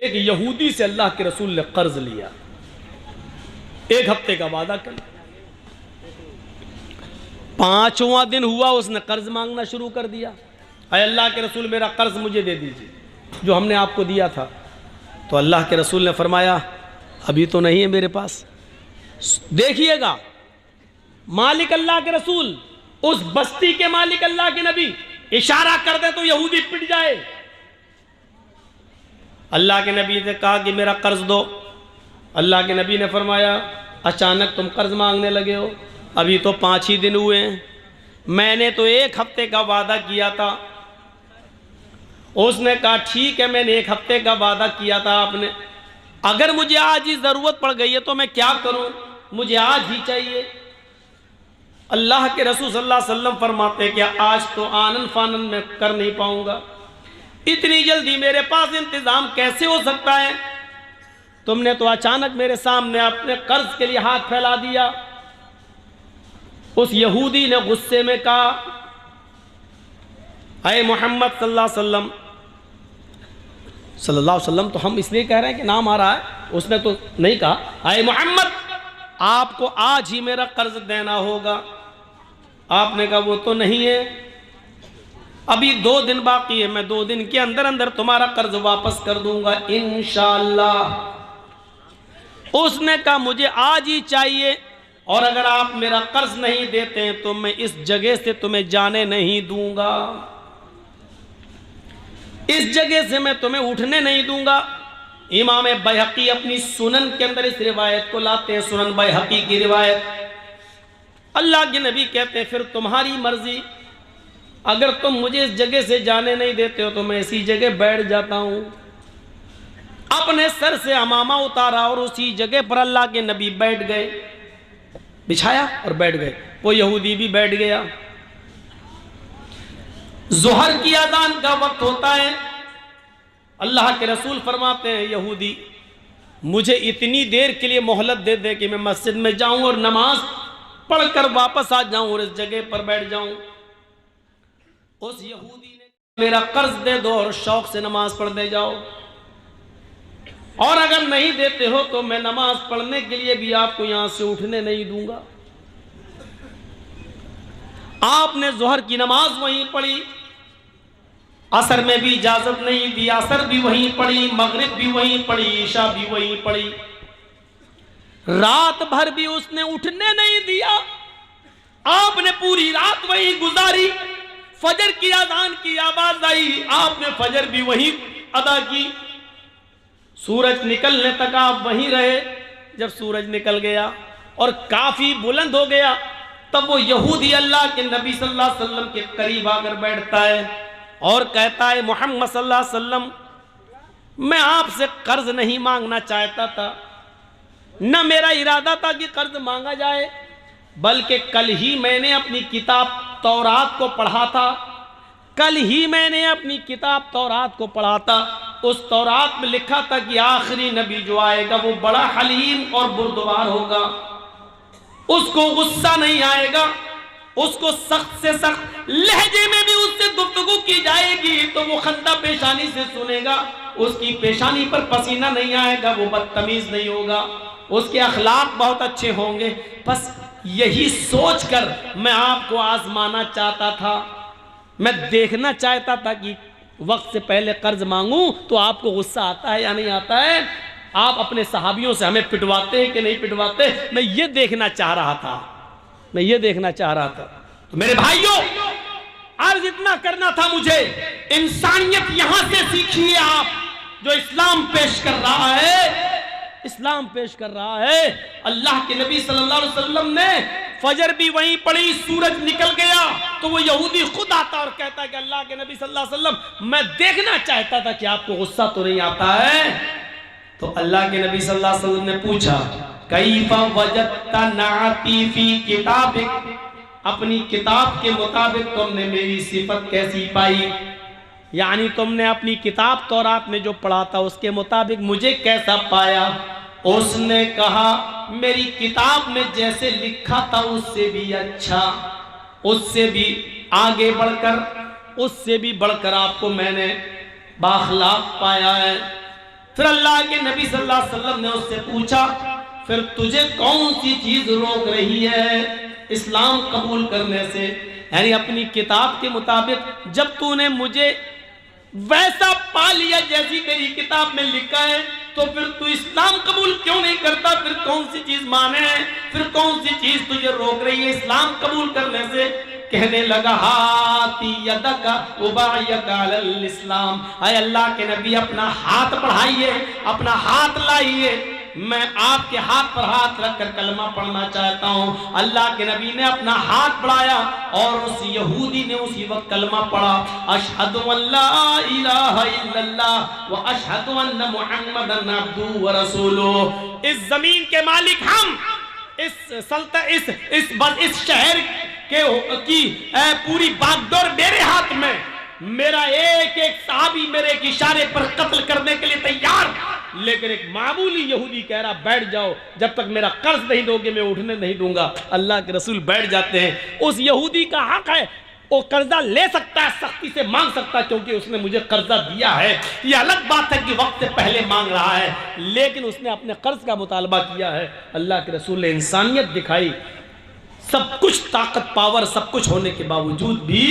एक यहूदी से अल्लाह के रसूल ने कर्ज लिया, 1 हफ्ते का वादा कर, 5वां दिन हुआ उसने कर्ज मांगना शुरू कर दिया। अरे अल्लाह के रसूल मेरा कर्ज मुझे दे दीजिए जो हमने आपको दिया था। तो अल्लाह के रसूल ने फरमाया अभी तो नहीं है मेरे पास। देखिएगा मालिक अल्लाह के रसूल, उस बस्ती के मालिक अल्लाह के नबी इशारा कर दे तो यहूदी पिट जाए। अल्लाह के नबी ने कहा कि मेरा कर्ज दो। अल्लाह के नबी ने फरमाया अचानक तुम कर्ज मांगने लगे हो, अभी तो 5 ही दिन हुए हैं, मैंने तो 1 हफ्ते का वादा किया था। उसने कहा ठीक है मैंने 1 हफ्ते का वादा किया था आपने, अगर मुझे आज ही ज़रूरत पड़ गई है तो मैं क्या करूं, मुझे आज ही चाहिए। अल्लाह के रसूल सल्लल्लाहु अलैहि वसल्लम फरमाते कि आज तो आनन फानन में कर नहीं पाऊंगा, इतनी जल्दी मेरे पास इंतजाम कैसे हो सकता है, तुमने तो अचानक मेरे सामने अपने कर्ज के लिए हाथ फैला दिया। उस यहूदी ने गुस्से में कहा अय मोहम्मद सल्लल्लाहु अलैहि वसल्लम, तो हम इसलिए कह रहे हैं कि नाम आ रहा है, उसने तो नहीं कहा अय मोहम्मद आपको आज ही मेरा कर्ज देना होगा। आपने कहा वो तो नहीं है, अभी 2 दिन बाकी है, मैं 2 दिन के अंदर अंदर तुम्हारा कर्ज वापस कर दूंगा इंशाअल्लाह। उसने कहा मुझे आज ही चाहिए, और अगर आप मेरा कर्ज नहीं देते हैं तो मैं इस जगह से तुम्हें जाने नहीं दूंगा, इस जगह से मैं तुम्हें उठने नहीं दूंगा। इमाम बैहकी अपनी सुनन के अंदर इस रिवायत को लाते हैं, सुनन बैहकी की रिवायत। अल्लाह के नबी कहते हैं फिर तुम्हारी मर्जी, अगर तुम मुझे इस जगह से जाने नहीं देते हो तो मैं इसी जगह बैठ जाता हूं। अपने सर से अमामा उतारा और उसी जगह पर अल्लाह के नबी बैठ गए, बिछाया और बैठ गए। वो यहूदी भी बैठ गया। जोहर की अजान का वक्त होता है, अल्लाह के रसूल फरमाते हैं यहूदी मुझे इतनी देर के लिए मोहलत दे दे कि मैं मस्जिद में जाऊं और नमाज पढ़कर वापस आ जाऊं और इस जगह पर बैठ जाऊं। उस यहूदी ने मेरा कर्ज दे दो और शौक से नमाज पढ़ने जाओ, और अगर नहीं देते हो तो मैं नमाज पढ़ने के लिए भी आपको यहां से उठने नहीं दूंगा। आपने जोहर की नमाज वहीं पढ़ी, असर में भी इजाजत नहीं दी, असर भी वहीं पढ़ी, मगरिब भी वहीं पढ़ी, ईशा भी वहीं पढ़ी, रात भर भी उसने उठने नहीं दिया। आपने पूरी रात वहीं गुजारी, फजर की अजान की आवाज आई, आपने फजर भी वहीं अदा की, सूरज निकलने तक आप वहीं रहे। जब सूरज निकल गया और काफी बुलंद हो गया तब वो यहूदी अल्लाह के नबी सल्लल्लाहु अलैहि वसल्लम के करीब आकर बैठता है और कहता है मोहम्मद सल्लल्लाहु अलैहि वसल्लम मैं आपसे कर्ज नहीं मांगना चाहता था, न मेरा इरादा था कि कर्ज मांगा जाए, बल्कि कल ही मैंने अपनी किताब तौरात को पढ़ा था, कल ही मैंने अपनी किताब तौरात को पढ़ा था। उस तौरात में लिखा था कि आखिरी नबी जो आएगा वो बड़ा हलीम और बुर्दबार होगा, उसको गुस्सा नहीं आएगा, उसको सख्त से सख्त लहजे में भी उससे गुफ्तगू की जाएगी तो वो खंदा पेशानी से सुनेगा, उसकी पेशानी पर पसीना नहीं आएगा, वो बदतमीज नहीं होगा, उसके अखलाक बहुत अच्छे होंगे। बस यही सोचकर मैं आपको आजमाना चाहता था, मैं देखना चाहता था कि वक्त से पहले कर्ज मांगूं तो आपको गुस्सा आता है या नहीं आता है, आप अपने सहाबियों से हमें पिटवाते हैं कि नहीं पिटवाते, मैं ये देखना चाह रहा था, मैं ये देखना चाह रहा था। तो मेरे भाइयों अर्ज इतना करना था मुझे, इंसानियत यहां से सीखिए आप, जो इस्लाम पेश कर रहा है, इस्लाम पेश कर रहा है। अल्लाह के नबी सल्लल्लाहु अलैहि वसल्लम ने फजर भी वहीं पढ़ी, सूरज निकल गया तो वो यहूदी खुद आता और कहता है कि अल्लाह के नबी सल्लल्लाहु अलैहि वसल्लम मैं देखना चाहता था कि आपको गुस्सा तो नहीं आता है। तो अल्लाह के नबी सल्लल्लाहु अलैहि वसल्लम ने पूछा कैफा वजदता नाती फी किताबिक, अपनी किताब के मुताबिक तुमने मेरी सिफत कैसी पाई, यानी तुमने अपनी किताब तौरात में जो पढ़ा था उसके मुताबिक मुझे कैसा पाया। उसने कहा मेरी किताब में जैसे लिखा था उससे भी अच्छा, उससे भी आगे बढ़कर, उससे भी बढ़कर आपको मैंने बाखलाक पाया है। फिर अल्लाह के नबी सल्लल्लाहु अलैहि वसल्लम ने उससे पूछा, फिर तुझे कौन सी चीज रोक रही है इस्लाम कबूल करने से? यानी अपनी किताब के मुताबिक जब तूने मुझे वैसा पा लिया जैसी तेरी किताब में लिखा है, तो फिर तू इस्लाम कबूल क्यों नहीं करता? फिर कौन सी चीज माने, फिर कौन सी चीज तुझे रोक रही है इस्लाम कबूल करने से? कहने लगा, हाथी यदका उबायका अलल इस्लाम। आए अल्लाह के नबी, अपना हाथ बढ़ाइए, अपना हाथ लाइए, मैं आपके हाथ पर हाथ रखकर कलमा पढ़ना चाहता हूं। अल्लाह के नबी ने अपना हाथ बढ़ाया और उस यहूदी ने उसी वक्त कलमा पढ़ा, अशहदु अल्ला इलाहा इल्लल्लाह व अशहदु अन्ना मुहम्मदन अब्दुहु व रसूलुहु। इस जमीन के मालिक हम, इस शहर की पूरी बागडोर मेरे हाथ में, मेरा एक एक सहाबी मेरे एक इशारे पर कत्ल करने के लिए तैयार, लेकिन एक मामूली यहूदी कह रहा बैठ जाओ, जब तक मेरा कर्ज नहीं दोगे मैं उठने नहीं दूंगा। अल्लाह के रसूल बैठ जाते हैं। उस यहूदी का हक है, वो कर्जा ले सकता है, सख्ती से मांग सकता है, क्योंकि उसने मुझे कर्जा दिया है। ये अलग बात है कि वक्त से पहले मांग रहा है, लेकिन उसने अपने कर्ज का मुतालबा किया है। अल्लाह के रसूल ने इंसानियत दिखाई, सब कुछ ताकत पावर सब कुछ होने के बावजूद भी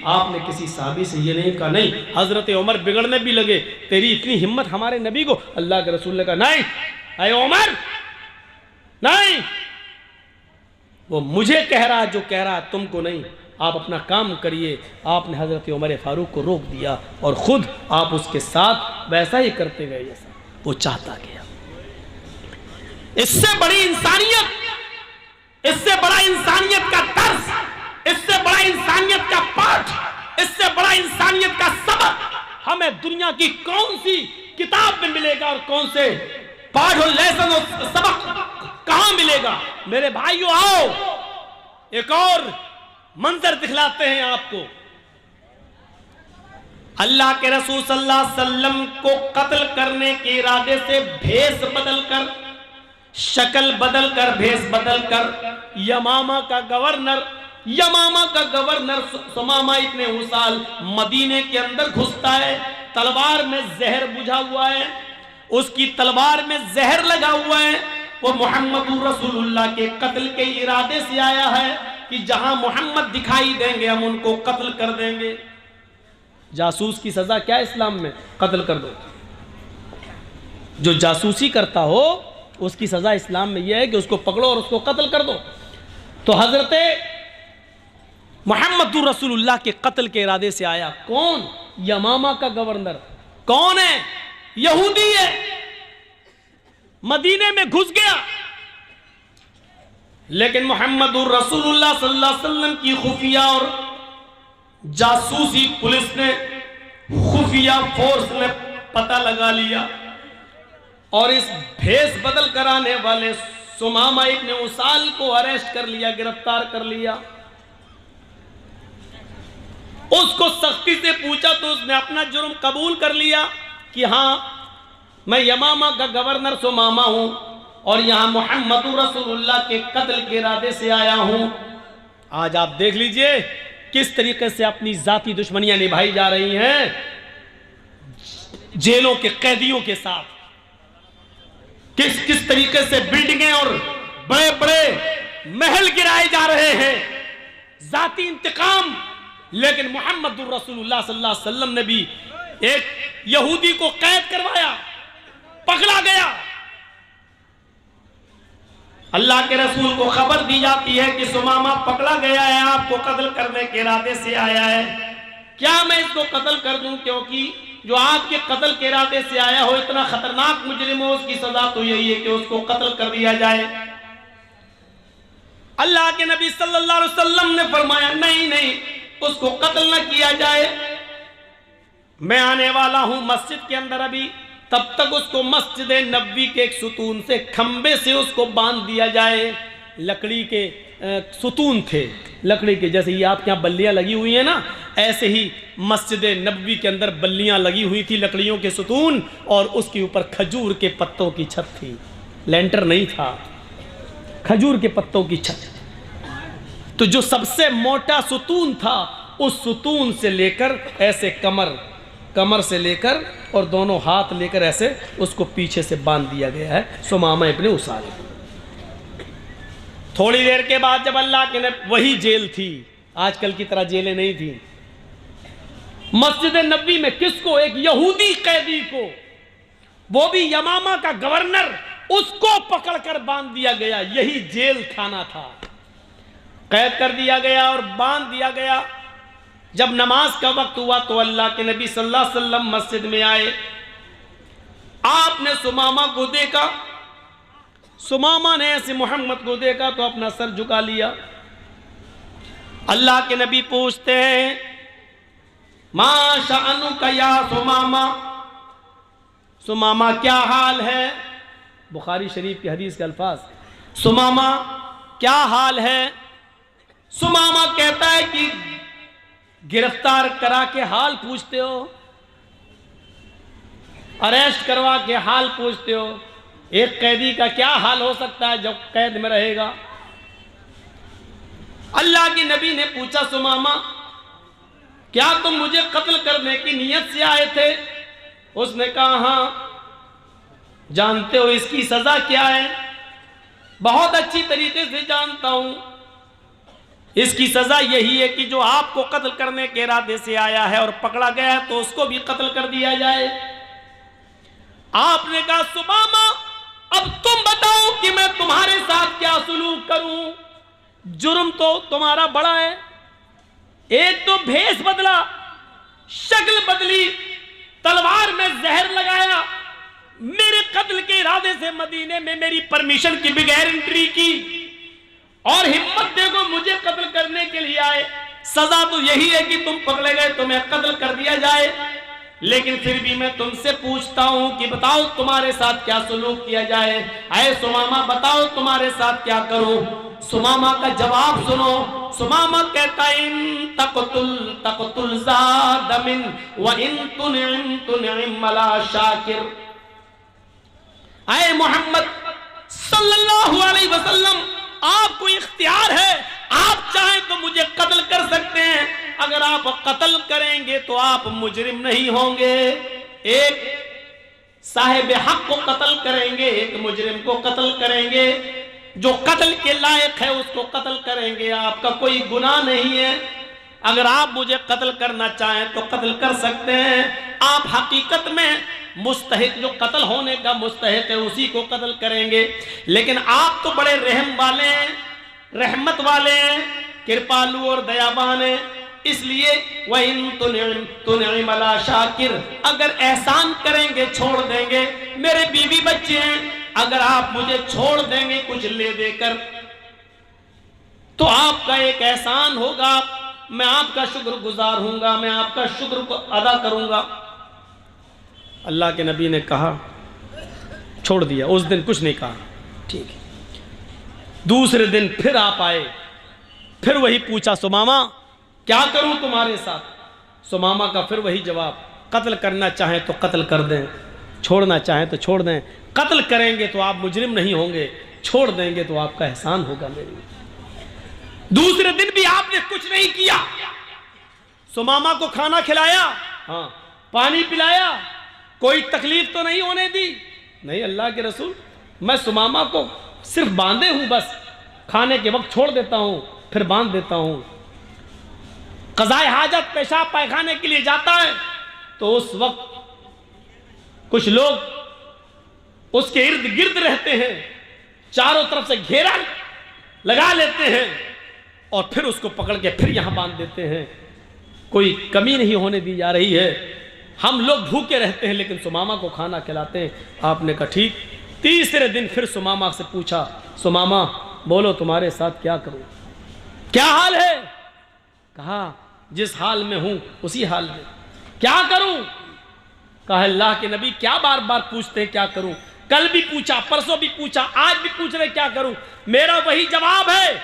आपने किसी साहबी से ये नहीं कहा, नहीं हजरत उमर बिगड़ने भी लगे, तेरी इतनी हिम्मत हमारे नबी को? अल्लाह के रसूल ने कहा, नहीं अरे उमर नहीं, वो मुझे कह रहा जो कह रहा, तुमको नहीं, आप अपना काम करिए। आपने हजरत उमर फारूक को रोक दिया और खुद आप उसके साथ वैसा ही करते गए जैसा वो चाहता गया। इससे बड़ी इंसानियत, इससे बड़ा इंसानियत का दर्स, इससे बड़ा इंसानियत का पाठ, इससे बड़ा इंसानियत का सबक हमें दुनिया की कौन सी किताब में मिलेगा और कौन से पाठ और लेसन और सबक कहां मिलेगा? मेरे भाइयों आओ एक और मंजर दिखलाते हैं आपको। अल्लाह के रसूल सल्लल्लाहु अलैहि वसल्लम को कत्ल करने के इरादे से भेष बदलकर, शक्ल बदलकर, भेष बदलकर यमामा का गवर्नर सुमामा इब्ने उसाल मदीने के अंदर घुसता है। तलवार में जहर बुझा हुआ है, उसकी तलवार में जहर लगा हुआ है। वो मोहम्मद रसूलुल्लाह के कत्ल के इरादे से आया है कि जहां मोहम्मद दिखाई देंगे हम उनको कत्ल कर देंगे। जासूस की सजा क्या इस्लाम में? कत्ल कर दो। जो जासूसी करता हो उसकी सजा इस्लाम में यह है कि उसको पकड़ो और उसको कत्ल कर दो। तो हजरत मोहम्मद रसूलुल्लाह के कत्ल के इरादे से आया। कौन? यमामा का गवर्नर। कौन है? यहूदी है। मदीने में घुस गया, लेकिन मोहम्मद रसूलुल्लाह सल्लल्लाहु अलैहि वसल्लम की खुफिया और जासूसी पुलिस ने, खुफिया फोर्स ने पता लगा लिया और इस भेष बदल कराने वाले सुमामा इब्ने उसाल को अरेस्ट कर लिया, गिरफ्तार कर लिया। उसको सख्ती से पूछा तो उसने अपना जुर्म कबूल कर लिया कि हां मैं यमामा का गवर्नर सुमामा हूं और यहां मोहम्मद रसूलुल्लाह के कत्ल के इरादे से आया हूं। आज आप देख लीजिए किस तरीके से अपनी जाती दुश्मनियां निभाई जा रही हैं जेलों के कैदियों के साथ। किस तरीके से बिल्डिंगें और बड़े बड़े महल गिराए जा रहे हैं, जाती इंतकाम। लेकिन मोहम्मद रसूलुल्लाह सल्लल्लाहु अलैहि वसल्लम ने भी एक यहूदी को कैद करवाया, पकड़ा गया। अल्लाह के रसूल को खबर दी जाती है कि सुमामा पकड़ा गया है, आपको कत्ल करने के इरादे से आया है। क्या मैं इसको कत्ल कर दूं? क्योंकि जो आपके कत्ल के इरादे से आया हो इतना खतरनाक मुजरिम हो, उसकी सजा तो यही है कि उसको कत्ल कर दिया जाए। अल्लाह के नबी सल्लल्लाहु अलैहि वसल्लम ने फरमाया नहीं नहीं, उसको कत्ल न किया जाए। मैं आने वाला हूं मस्जिद के अंदर अभी, तब तक उसको मस्जिद नबवी के एक सुतून से, खंबे से उसको बांध दिया जाए। लकड़ी के सुतून थे, लकड़ी के, जैसे ये आपके यहाँ बल्लियाँ लगी हुई हैं ना, ऐसे ही मस्जिद नबवी के अंदर बल्लियाँ लगी हुई थी, लकड़ियों के सुतून, और उसके ऊपर खजूर के पत्तों की छत थी। लेंटर नहीं था, खजूर के पत्तों की छत। तो जो सबसे मोटा सुतून था, उस सुतून से लेकर ऐसे कमर कमर से लेकर और दोनों हाथ लेकर ऐसे उसको पीछे से बांध दिया गया है सुमामा इब्ने उसाल। थोड़ी देर के बाद जब अल्लाह के नबी, वही जेल थी, आजकल की तरह जेलें नहीं थी, मस्जिद नबी में किसको, एक यहूदी कैदी को, वो भी यमामा का गवर्नर, उसको पकड़कर बांध दिया गया। यही जेल खाना था, कैद कर दिया गया और बांध दिया गया। जब नमाज का वक्त हुआ तो अल्लाह के नबी सल्लल्लाहु अलैहि वसल्लम मस्जिद में आए, आपने सुमामा को देखा, सुमामा ने ऐसे मोहम्मद को देखा तो अपना सर झुका लिया। अल्लाह के नबी पूछते हैं, माशाअनुका या सुमामा, सुमामा क्या हाल है? बुखारी शरीफ की हदीस के अल्फाज, सुमामा क्या हाल है? सुमामा कहता है कि गिरफ्तार करा के हाल पूछते हो, अरेस्ट करवा के हाल पूछते हो। एक कैदी का क्या हाल हो सकता है जब कैद में रहेगा? अल्लाह के नबी ने पूछा, सुमामा क्या तुम मुझे कत्ल करने की नीयत से आए थे? उसने कहा, हां। जानते हो इसकी सजा क्या है? बहुत अच्छी तरीके से जानता हूं। इसकी सजा यही है कि जो आपको कत्ल करने के इरादे से आया है और पकड़ा गया है तो उसको भी कत्ल कर दिया जाए। आपने कहा, सुमामा अब तुम बताओ कि मैं तुम्हारे साथ क्या सुलूक करूं? जुर्म तो तुम्हारा बड़ा है, एक तो भेष बदला, शक्ल बदली, तलवार में जहर लगाया, मेरे कत्ल के इरादे से मदीने में मेरी परमिशन की बगैर एंट्री की और हिम्मत देखो मुझे कत्ल करने के लिए आए। सजा तो यही है कि तुम पकड़े गए, तुम्हें कत्ल कर दिया जाए। लेकिन फिर भी मैं तुमसे पूछता हूं कि बताओ तुम्हारे साथ क्या सुलूक किया जाए? आए सुमामा बताओ तुम्हारे साथ क्या करूं? सुमामा का जवाब सुनो। सुमामा कहता, इन तक़तुल ज़ादमिन व इन तुनइम अला शाकिर। आए मोहम्मद सल्लल्लाहु अलैहि वसल्लम, आपको इख्तियार है, आप चाहें तो मुझे कत्ल कर सकते हैं। अगर आप कत्ल करेंगे तो आप मुजरिम नहीं होंगे। एक साहिब हक को कत्ल करेंगे, एक मुजरिम को कत्ल करेंगे। जो कत्ल के लायक है उसको कत्ल करेंगे, आपका कोई गुनाह नहीं है। अगर आप मुझे कत्ल करना चाहें तो कत्ल कर सकते हैं। आप हकीकत में मुस्तहिक, जो कत्ल होने का मुस्तहिक है उसी को कत्ल करेंगे। लेकिन आप तो बड़े रहम वाले हैं, रहमत वाले हैं, कृपालु और दयावान हैं, इसलिए वह इन तुनइम अला शाकिर, अगर एहसान करेंगे छोड़ देंगे। मेरे बीवी बच्चे हैं, अगर आप मुझे छोड़ देंगे कुछ ले देकर तो आपका एक एहसान होगा, मैं आपका शुक्रगुजार हूंगा, मैं आपका शुक्र को अदा करूंगा। अल्लाह के नबी ने कहा, छोड़ दिया, उस दिन कुछ नहीं कहा, ठीक है। दूसरे दिन फिर आप आए, फिर वही पूछा, सुमामा क्या करूं तुम्हारे साथ? सुमामा का फिर वही जवाब, कत्ल करना चाहें तो कत्ल कर दें, छोड़ना चाहें तो छोड़ दें। कत्ल करेंगे तो आप मुजरिम नहीं होंगे, छोड़ देंगे तो आपका एहसान होगा मेरे। दूसरे दिन भी आपने कुछ नहीं किया। सुमामा को खाना खिलाया, हाँ, पानी पिलाया, कोई तकलीफ तो नहीं होने दी। नहीं अल्लाह के रसूल, मैं सुमामा को सिर्फ बांधे हूं, बस खाने के वक्त छोड़ देता हूं फिर बांध देता हूं। क़ज़ाए हाजत, पेशाब पैखाने के लिए जाता है तो उस वक्त कुछ लोग उसके इर्द गिर्द रहते हैं, चारों तरफ से घेरा लगा लेते हैं और फिर उसको पकड़ के फिर यहां बांध देते हैं। कोई कमी नहीं होने दी जा रही है। हम लोग भूखे रहते हैं लेकिन सुमामा को खाना खिलाते हैं। आपने कहा ठीक। तीसरे दिन फिर सुमामा से पूछा, सुमामा बोलो तुम्हारे साथ क्या करूं, क्या हाल है? कहा जिस हाल में हूं उसी हाल में। क्या करूं? कहा अल्लाह के नबी क्या बार बार पूछते हैं क्या करूं? कल भी पूछा, परसों भी पूछा, आज भी पूछ रहे क्या करूं? मेरा वही जवाब है,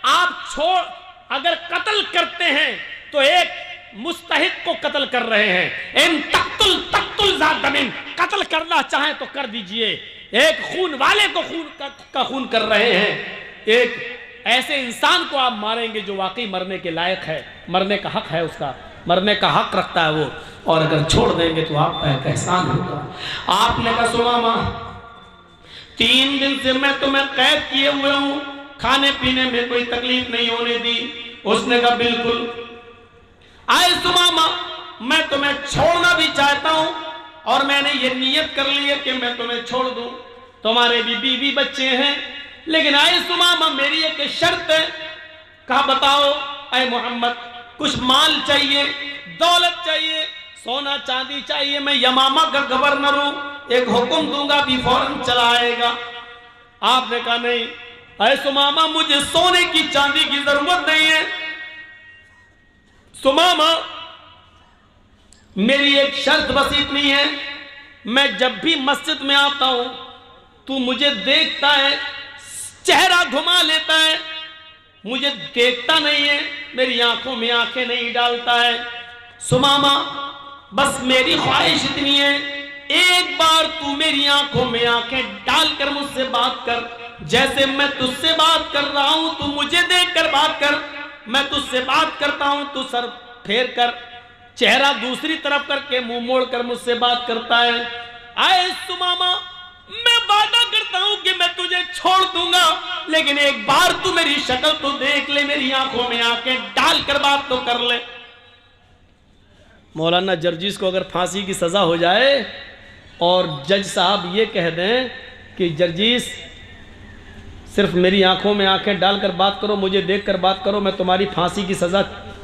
आप छोड़, अगर कत्ल करते हैं तो एक मुस्तहिक को कत्ल कर रहे हैं। इन तक़तुल ज़ादमिन, कत्ल करना चाहें तो कर दीजिए। एक खून वाले को खून कर रहे हैं। एक ऐसे इंसान को आप मारेंगे जो वाकई मरने के लायक है, मरने का हक है, उसका मरने का हक रखता है वो, और अगर छोड़ देंगे तो आपका एक एहसान होगा। आपने कहा सुमामा 3 दिन से मैं तुम्हें कैद किए हुए हूं, खाने पीने में कोई तकलीफ नहीं होने दी। उसने कहा बिल्कुल। आए सुमामा मैं तुम्हें छोड़ना भी चाहता हूं और मैंने ये नियत कर ली है कि मैं तुम्हें छोड़ दूं, तुम्हारे भी बीवी बच्चे हैं, लेकिन आए सुमामा मेरी एक शर्त है। कहा बताओ। ऐ मोहम्मद कुछ माल चाहिए, दौलत चाहिए, सोना चांदी चाहिए, मैं यमामा का गवर्नर हूं, एक हुक्म दूंगा भी फौरन चला आएगा। आपने कहा नहीं ऐ सुमामा मुझे सोने की चांदी की जरूरत नहीं है। सुमामा मेरी एक शर्त बस इतनी है, मैं जब भी मस्जिद में आता हूं तू मुझे देखता है, चेहरा घुमा लेता है, मुझे देखता नहीं है, मेरी आंखों में आंखें नहीं डालता है। सुमामा बस मेरी ख्वाहिश इतनी है, एक बार तू मेरी आंखों में आंखें डालकर मुझसे बात कर, जैसे मैं तुझसे बात कर रहा हूं तू मुझे देखकर बात कर, मैं तुझसे बात करता हूं तू सर फेर कर, चेहरा दूसरी तरफ करके मुंह मोड़ कर मुझसे बात करता है। आए सुमामा मैं वादा करता हूं कि मैं तुझे छोड़ दूंगा, लेकिन एक बार तू मेरी शक्ल तो देख ले, मेरी आंखों में आंखें डालकर बात तो कर ले। मौलाना जर्जीस को अगर फांसी की सजा हो जाए और जज साहब ये कह दें कि जर्जीस सिर्फ मेरी आंखों में आंखें डालकर बात करो, मुझे देखकर बात करो, मैं तुम्हारी फांसी की सजा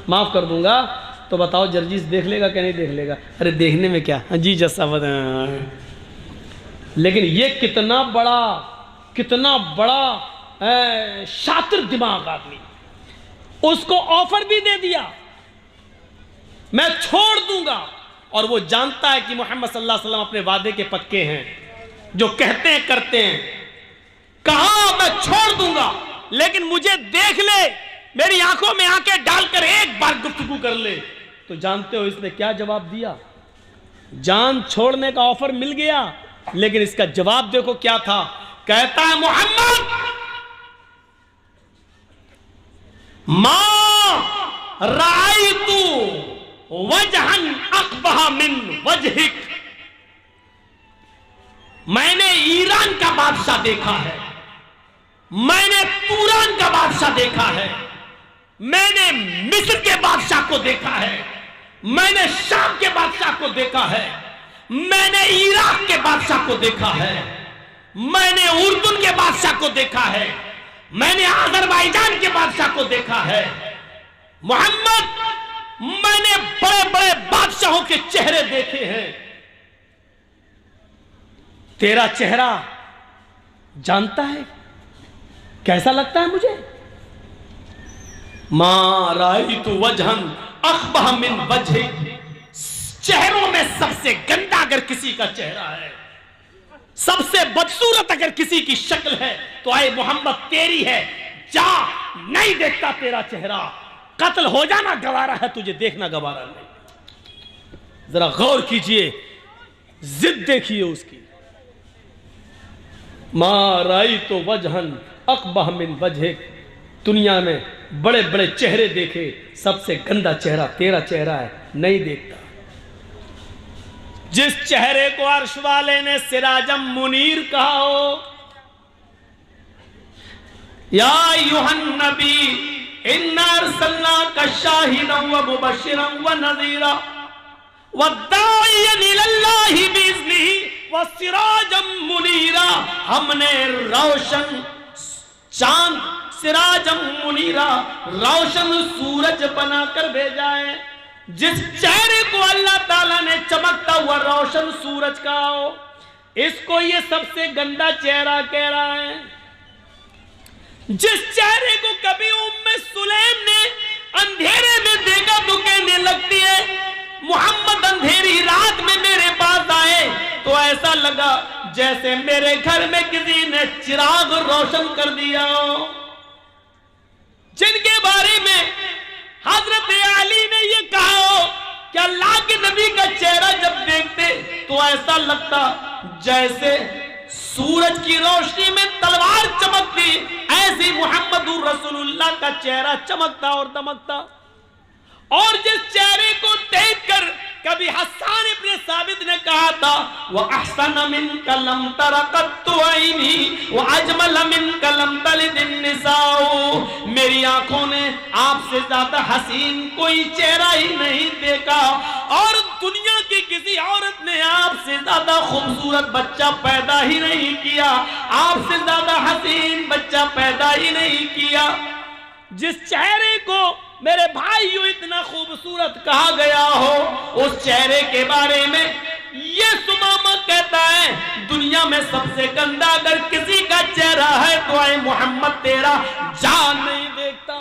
माफ कर दूंगा, तो बताओ जर्जीस देख लेगा क्या नहीं देख लेगा? अरे देखने में क्या, जी जज साहब। लेकिन ये कितना बड़ा शातिर दिमाग आदमी, उसको ऑफर भी दे दिया मैं छोड़ दूंगा, और वो जानता है कि मोहम्मद सल्लल्लाहु अलैहि वसल्लम अपने वादे के पक्के हैं, जो कहते हैं करते हैं। कहा मैं छोड़ दूंगा लेकिन मुझे देख ले, मेरी आंखों में आंखें डालकर एक बार गुफ्तगू कर ले। तो जानते हो इसने क्या जवाब दिया? जान छोड़ने का ऑफर मिल गया, लेकिन इसका जवाब देखो क्या था। कहता है मोहम्मद मां रायतु वजहन अक़बह मिन वजहिक, मैंने ईरान का बादशाह देखा है, मैंने तुरान का बादशाह देखा है, मैंने मिस्र के बादशाह को देखा है, मैंने शाम के बादशाह को देखा है, मैंने इराक के बादशाह को देखा है, मैंने उर्दून के बादशाह को देखा है, मैंने अजरबैजान के बादशाह को देखा है। मोहम्मद मैंने बड़े बड़े बादशाहों के चेहरे देखे हैं, तेरा चेहरा जानता है कैसा लगता है मुझे? मा रायतु वजहन अक़बह मिन वजहिक, चेहरों में सबसे गंदा अगर किसी का चेहरा है, सबसे बदसूरत अगर किसी की शक्ल है तो आए मोहम्मद तेरी है। जा, नहीं देखता तेरा चेहरा, कत्ल हो जाना गवारा है, तुझे देखना गवारा नहीं। जरा गौर कीजिए, जिद देखिए उसकी। मा रायतु वजहन अक़बह मिन वजहिक, दुनिया में बड़े बड़े चेहरे देखे, सबसे गंदा चेहरा तेरा चेहरा है, नहीं देखता। जिस चेहरे को अर्श वाले ने सिराजम मुनीर कहा हो, या अय्युहन नबी इन्ना अरसलनाका शाहिदन व मुबश्शिरन व नज़ीरा व दाइयन इलल्लाहि बिइज़्निही व सिराजम मुनीरा, हमने रोशन चांद सिराजम मुनीरा रोशन सूरज बनाकर भेजा है। जिस चेहरे को अल्लाह ताला ने चमकता हुआ रोशन सूरज का हो, इसको ये सबसे गंदा चेहरा कह रहा है। जिस चेहरे को कभी उम्मे सुलैम ने अंधेरे में देखा तो कहने लगती है मोहम्मद अंधेरी रात में मेरे पास आए तो ऐसा लगा जैसे मेरे घर में किसी ने चिराग रोशन कर दिया हो। जिनके बारे में हजरत अली ने यह कहा हो कि अल्लाह के नबी का चेहरा जब देखते तो ऐसा लगता जैसे सूरज की रोशनी में तलवार चमकती, ऐसे मुहम्मदुर रसूलुल्लाह का चेहरा चमकता और दमकता। और जिस चेहरे को देखकर कभी हस्सान इब्न साबित ने कहा था वह अहसन मिन कलम तरकत्तु ऐनी वह अजमल मिन कलम तलिदिन निसाओ, मेरी आंखों ने आपसे ज्यादा हसीन कोई चेहरा ही नहीं देखा और दुनिया की किसी औरत ने आपसे ज्यादा खूबसूरत बच्चा पैदा ही नहीं किया, आपसे ज्यादा हसीन बच्चा पैदा ही नहीं किया। जिस चेहरे को मेरे भाइयों इतना खूबसूरत कहा गया हो, उस चेहरे के बारे में ये सुमामा कहता है दुनिया में सबसे गंदा अगर किसी का चेहरा है तो आए मोहम्मद तेरा जान नहीं देखता।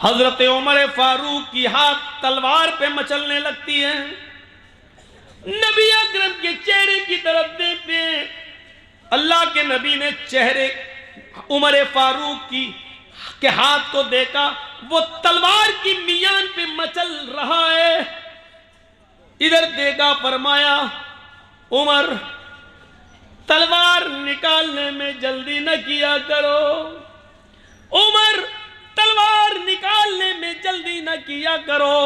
हजरत उमर फारूक की हाथ तलवार पे मचलने लगती है, नबी अकरम के चेहरे की तरफ देखते हैं। अल्लाह के नबी ने चेहरे उमर फारूक के हाथ को देखा, वो तलवार की मियान पे मचल रहा है। इधर देखा, फरमाया उमर तलवार निकालने में जल्दी न किया करो, उमर तलवार निकालने में जल्दी न किया करो।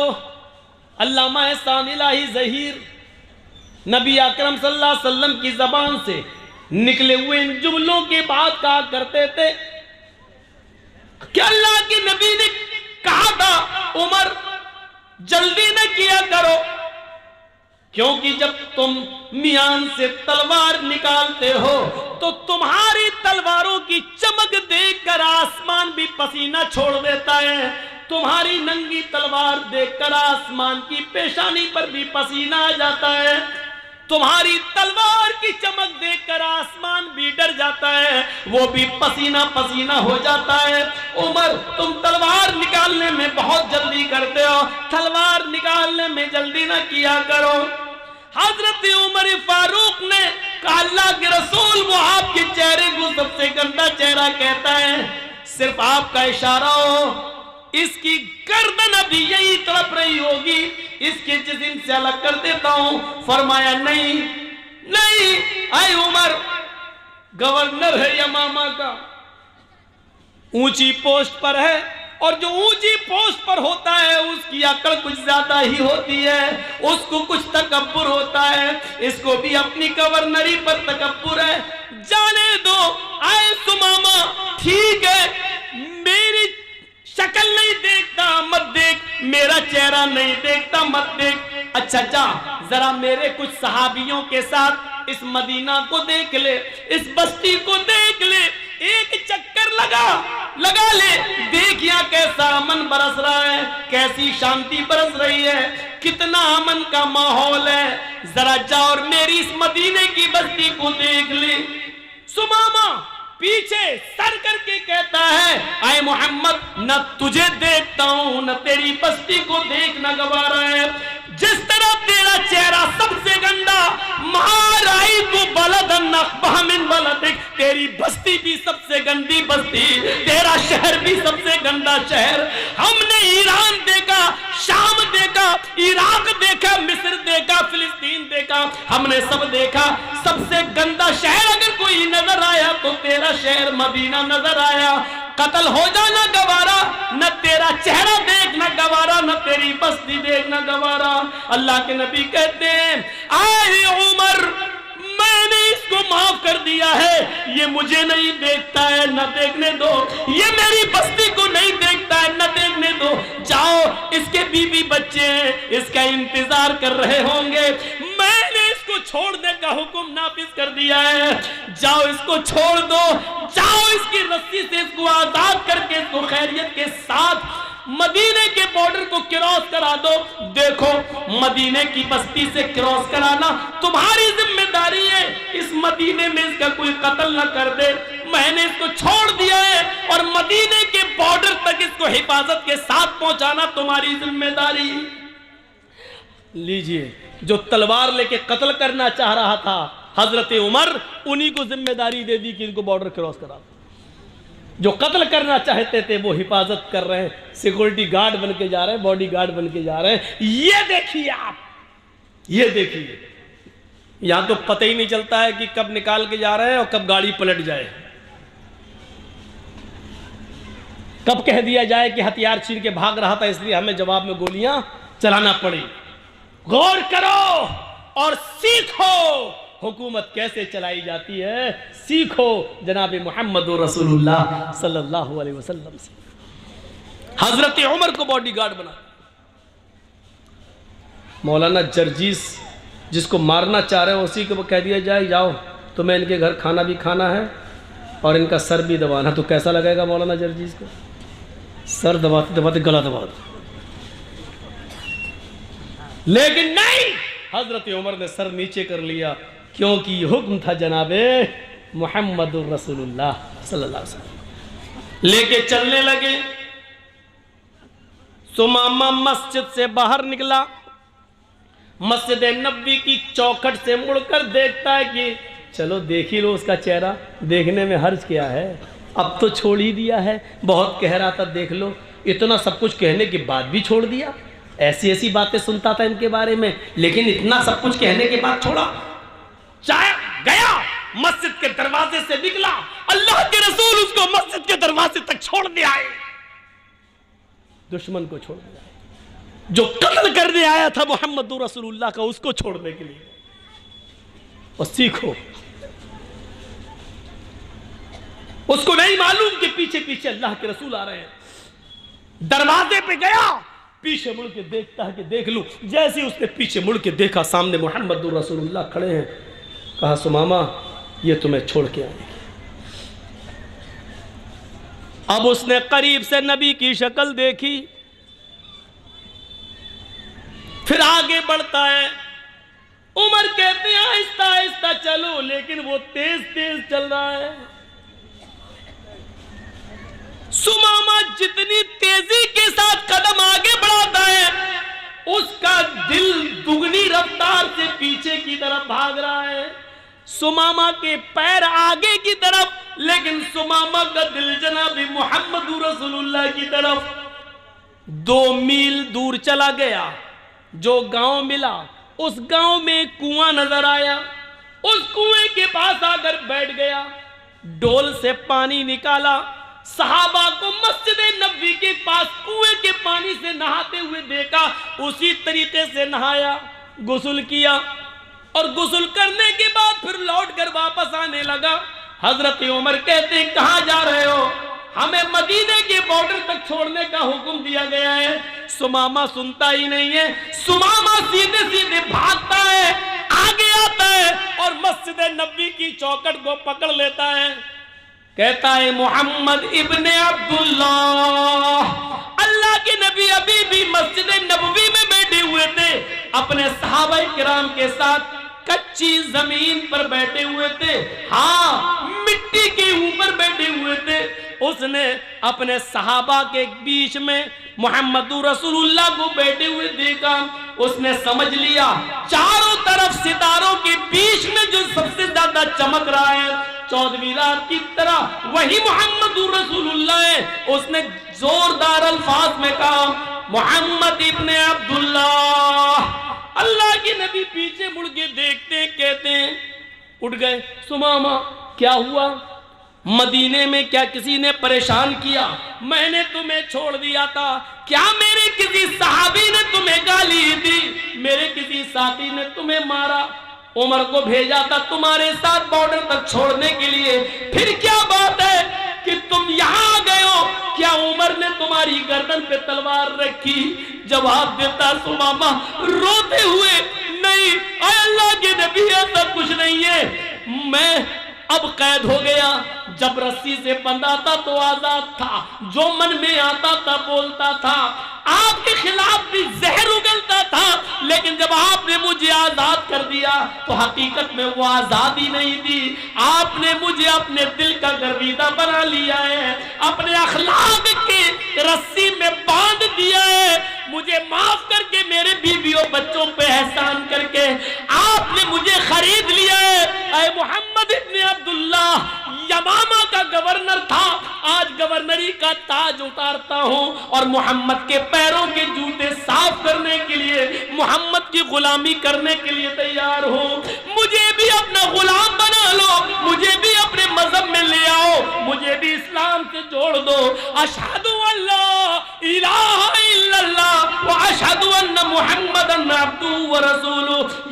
अल्लामा एहसान इलाही ज़हीर नबी अकरम सल्लल्लाहु अलैहि वसल्लम की जबान से निकले हुए इन जुमलों के बाद कहा करते थे कि अल्लाह के नबी ने कहा था उमर जल्दी न किया करो, क्योंकि जब तुम मियान से तलवार निकालते हो तो तुम्हारी तलवारों की चमक देखकर आसमान भी पसीना छोड़ देता है, तुम्हारी नंगी तलवार देखकर आसमान की पेशानी पर भी पसीना आ जाता है, तुम्हारी तलवार की चमक देखकर आसमान भी डर जाता है, वो भी पसीना पसीना हो जाता है। उमर तुम तलवार निकालने में बहुत जल्दी करते हो, तलवार निकालने में जल्दी ना किया करो। हजरत उमर फारूक ने कहा अल्लाह के रसूल वो आपके चेहरे को सबसे गंदा चेहरा कहता है, सिर्फ आपका इशारा हो, इसकी गर्दन अभी यही तड़प रही होगी, इसके जिस्म से अलग कर देता हूं। फरमाया नहीं नहीं, आए उमर गवर्नर है यमामा का, ऊंची पोस्ट पर है, और जो ऊंची पोस्ट पर होता है उसकी अकड़ कुछ ज्यादा ही होती है, उसको कुछ तकब्बुर होता है, इसको भी अपनी गवर्नरी पर तकब्बुर है। जाने दो आए सुमामा, ठीक है मेरी शक्ल नहीं देखता मत देख, मेरा चेहरा नहीं देखता मत देख, अच्छा जा जरा मेरे कुछ सहाबियों के साथ इस मदीना को देख ले, इस बस्ती को देख ले, एक चक्कर लगा ले, देख यहाँ कैसा अमन बरस रहा है, कैसी शांति बरस रही है, कितना अमन का माहौल है, जरा जा और मेरी इस मदीने की बस्ती को देख ले। सुमामा पीछे सर करके कहता है आए मोहम्मद न तुझे देखता हूं न तेरी बस्ती को देखना गवारा है, जिस तरह तेरा चेहरा सबसे गंदा, महाराई को बलदन नखबहमिन बलदिक, तेरी बस्ती भी सबसे गंदी बस्ती, तेरा शहर भी सबसे गंदा शहर। हमने ईरान देखा, शाम देखा, इराक देखा, मिस्र देखा, फिलिस्तीन देखा, हमने सब देखा, सबसे गंदा शहर अगर कोई नजर आया तो तेरा शहर मदीना नजर आया। कत्ल हो जाना गवारा, न तेरा चेहरा देखना गवारा, न तेरी बस्ती देखना गवारा। अल्लाह के नबी कहते हैं आए उमर मैंने इसको माफ कर दिया है, ये मुझे नहीं देखता है न देखने दो, ये मेरी बस्ती को नहीं देखता है न देखने दो, जाओ इसके बीवी बच्चे हैं इसका इंतजार कर रहे होंगे, मैंने इसको छोड़ने का हुक्म नाफिज कर दिया है, जाओ इसको छोड़ दो, जाओ इसकी रस्सी से इसको आजाद करके इसको खैरियत के साथ मदीने के बॉर्डर को क्रॉस करा दो। देखो मदीने की बस्ती से क्रॉस कराना तुम्हारी जिम्मेदारी है, इस मदीने में इसका कोई कत्ल न कर दे, मैंने इसको छोड़ दिया है और मदीने के बॉर्डर तक इसको हिफाजत के साथ पहुंचाना तुम्हारी जिम्मेदारी। लीजिए जो तलवार लेके कत्ल करना चाह रहा था हजरत उमर, उन्हीं को जिम्मेदारी दे दी कि इनको बॉर्डर क्रॉस करा दो। जो कत्ल करना चाहते थे वो हिफाजत कर रहे हैं, सिक्योरिटी गार्ड बन के जा रहे हैं, बॉडी गार्ड बन के जा रहे हैं। ये देखिए आप, ये देखिए, यहां तो पता ही नहीं चलता है कि कब निकाल के जा रहे हैं और कब गाड़ी पलट जाए, कब कह दिया जाए कि हथियार छीन के भाग रहा था इसलिए हमें जवाब में गोलियां चलाना पड़ी। गौर करो और सीखो हुकूमत कैसे चलाई जाती है, सीखो जनाब मोहम्मद रसूलुल्लाह सल्लल्लाहु अलैहि वसल्लम से। हजरत उमर को बॉडीगार्ड बना। मौलाना जर्जीस जिसको मारना चाह रहे हो उसी को कह दिया जाए जाओ तुम्हें इनके घर खाना भी खाना है और इनका सर भी दबाना। तो कैसा लगेगा मौलाना जर्जीस को? सर दबाते दबाते गला दबा दो। लेकिन नहीं, हजरत उमर ने सर नीचे कर लिया क्योंकि हुक्म था जनाबे मोहम्मद रसूलुल्लाह सल्लल्लाहु अलैहि वसल्लम। लेके चलने लगे। सुमामा मस्जिद से बाहर निकला, मस्जिद नबी की चौखट से मुड़कर देखता है कि चलो देख ही लो उसका चेहरा, देखने में हर्ज क्या है, अब तो छोड़ ही दिया है। बहुत कह रहा था देख लो, इतना सब कुछ कहने के बाद भी छोड़ दिया। ऐसी ऐसी बातें सुनता था इनके बारे में, लेकिन इतना सब कुछ कहने के बाद छोड़ा। चाहे गया मस्जिद के दरवाजे से निकला, अल्लाह के रसूल उसको मस्जिद के दरवाजे तक छोड़ दे आए। दुश्मन को छोड़ दिया, जो कत्ल करने आया था मोहम्मद रसूलुल्लाह का, उसको छोड़ने के लिए। और सीखो, उसको नहीं मालूम कि पीछे पीछे अल्लाह के रसूल आ रहे हैं। दरवाजे पे गया, पीछे मुड़ के देखता है कि देख लूं। जैसे उसने पीछे मुड़ के देखा सामने मोहम्मद रसूलुल्लाह खड़े हैं। कहा सुमामा ये तुम्हें छोड़ के आएंगे। अब उसने करीब से नबी की शक्ल देखी, फिर आगे बढ़ता है। उमर कहते हैं आहिस्ता आहिस्ता चलो, लेकिन वो तेज तेज चल रहा है। सुमामा जितनी तेजी के साथ कदम आगे बढ़ाता है, उसका दिल दुगनी रफ्तार से पीछे की तरफ भाग रहा है। सुमामा के पैर आगे की तरफ, लेकिन सुमामा का दिल जनाबी मोहम्मद रसूलुल्लाह की तरफ। 2 मील दूर चला गया, जो गांव मिला उस गांव में कुआं नजर आया। उस कुएं के पास आकर बैठ गया, डोल से पानी निकाला। सहाबा को मस्जिद नबी के पास कुएं के पानी से नहाते हुए देखा, उसी तरीके से नहाया, गुस्ल किया और गुस्ल करने के बाद फिर लौट कर वापस आने लगा। हजरत उमर कहते हैं कहां जा रहे हो? हमें मदीने के बॉर्डर तक छोड़ने का हुक्म दिया गया है। सुमामा सुनता ही नहीं है। सुमामा सीधे सीधे भागता है, आगे आता है और मस्जिद नबी की चौखट को पकड़ लेता है। कहता है मोहम्मद इब्ने अब्दुल्लाह, अल्लाह के नबी अभी भी मस्जिद नबवी में बैठे हुए थे, अपने सहाबाए किराम के साथ कच्ची जमीन पर बैठे हुए थे। हाँ, मिट्टी के ऊपर बैठे हुए थे। उसने अपने सहाबा के बीच में मोहम्मद रसूलुल्लाह को बैठे हुए देखा। उसने समझ लिया चारों तरफ सितारों के बीच में जो सबसे ज्यादा चमक रहा है 14वीं रात की तरह, वही मोहम्मद रसूलुल्लाह है। उसने जोरदार अल्फाज में कहा मोहम्मद इब्ने अब्दुल्लाह। अल्लाह के नबी पीछे मुड़ के देखते कहते हैं, उठ गए। सुमामा क्या हुआ? मदीने में क्या किसी ने परेशान किया? मैंने तुम्हें छोड़ दिया था। क्या मेरे किसी सहाबी ने तुम्हें गाली दी? मेरे किसी साथी ने तुम्हें मारा? उमर को भेजा था तुम्हारे साथ बॉर्डर तक छोड़ने के लिए, फिर क्या बात है कि तुम यहां आ गए हो? क्या उमर ने तुम्हारी गर्दन पे तलवार रखी? जवाब देता सुमामा रोते हुए, नहीं अल्लाह के नबी ऐसा कुछ नहीं है, मैं अब कैद हो गया। जब रस्सी से बंधा था तो आजाद था, जो मन में आता था बोलता था, आपके खिलाफ भी जहर उगलता था, लेकिन जब आपने मुझे आजाद कर दिया तो हकीकत में वो आजादी नहीं थी, आपने मुझे अपने दिल का गर्विदा बना लिया है, अपने अखलाक के रस्सी में बांध दिया है। मुझे माफ करके मेरे बीवियों बच्चों पे एहसान करके आपने मुझे खरीद लिया है। ऐ मोहम्मद इब्ने अब्दुल्लाह, यमामा का गवर्नर था, आज गवर्नरी का ताज उतारता हूं और मोहम्मद के पैरों के जूते साफ करने के लिए, मोहम्मद की गुलामी करने के लिए तैयार हूं। मुझे भी अपना गुलाम बना लो, मुझे भी अपने मजहब में ले आओ, मुझे भी इस्लाम से जोड़ दो। अशहदु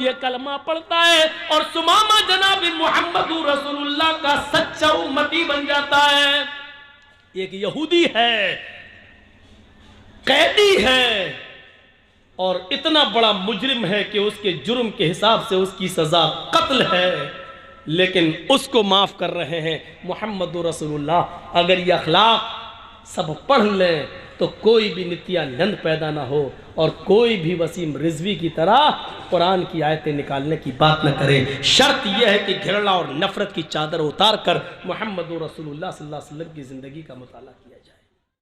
ये कलमा पढ़ता है और सुमामा जनाब मोहम्मद रसूलुल्लाह का सच्चा उम्मती बन जाता है। एक यहूदी है, कैदी है और इतना बड़ा मुजरिम है कि उसके जुर्म के हिसाब से उसकी सजा कत्ल है, लेकिन उसको माफ कर रहे हैं मोहम्मद रसूलुल्लाह। अगर ये अखलाक सब पढ़ लें तो कोई भी नित्यानंद पैदा ना हो और कोई भी वसीम रिजवी की तरह कुरान की आयतें निकालने की बात न करे। शर्त यह है कि घृणा और नफरत की चादर उतार कर मोहम्मद रसूलुल्लाह सल्लल्लाहु अलैहि वसल्लम की ज़िंदगी का मुताला किया।